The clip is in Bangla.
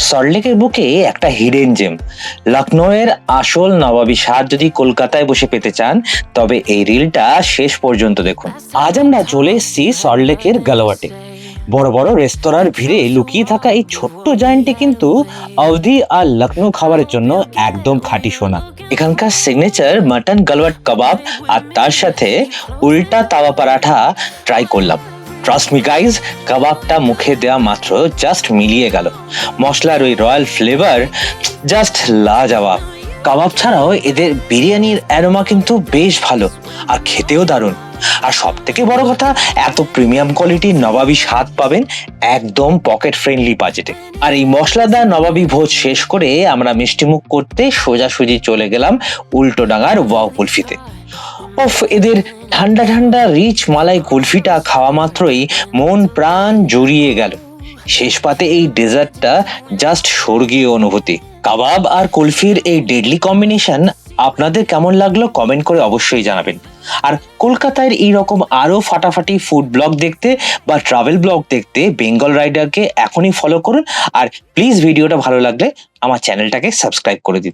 সল্টলেকের বুকে একটা হিডেন জেম। লখনৌয়ের আসল নবাবী স্বাদ যদি কলকাতায় বসে পেতে চান, তবে এই রিলটা শেষ পর্যন্ত দেখুন। আজ আমরা চলে এসেছি সল্টলেকের গালাওয়াটে। বড় বড় রেস্তোরাঁর ভিড়ে লুকিয়ে থাকা এই ছোট্ট জায়েন্টে কিন্তু অবধি আর লখনৌ খাবারের জন্য একদম খাঁটি সোনা। এখানকার সিগনেচার মাটন গালওয়াট কাবাব আর তার সাথে উল্টা তাওয়া পরাঠা ট্রাই করলাম। ট্রাস্ট মি গাইজ, কাবাবটা মুখে দেওয়া মাত্র জাস্ট মিলিয়ে গেল। মশলার ওই রয়্যাল ফ্লেভার জাস্ট লাজবাব। কাবাব ছাড়াও এদের বিরিয়ানির অ্যারোমা কিন্তু বেশ ভালো আর খেতেও দারুণ। আর সব থেকে বড় কথা, এত প্রিমিয়াম কোয়ালিটির নবাবী স্বাদ পাবেন একদম পকেট ফ্রেন্ডলি বাজেটে। আর এই মশলাদার নবাবী ভোজ শেষ করে আমরা মিষ্টিমুখ করতে সোজাসুজি চলে গেলাম উল্টোডাঙার ওয়াও কুলফিতে। ওফ, এদের ঠান্ডা ঠান্ডা রিচ মালাই কুলফিটা খাওয়া মাত্রই মন প্রাণ জুড়িয়ে গেল। শেষ পাতে এই ডেজার্টটা জাস্ট স্বর্গীয় অনুভূতি। কাবাব আর কুলফির এই ডেডলি কম্বিনেশন আপনাদের কেমন লাগলো কমেন্ট করে অবশ্যই জানাবেন। আর কলকাতার এইরকম আরো ফাটাফাটি ফুড ব্লগ দেখতে বা ট্রাভেল ব্লগ দেখতে বেঙ্গল রাইডারকে এখনই ফলো করুন। আর প্লিজ ভিডিওটা ভালো লাগলে আমার চ্যানেলটাকে সাবস্ক্রাইব করে দিন।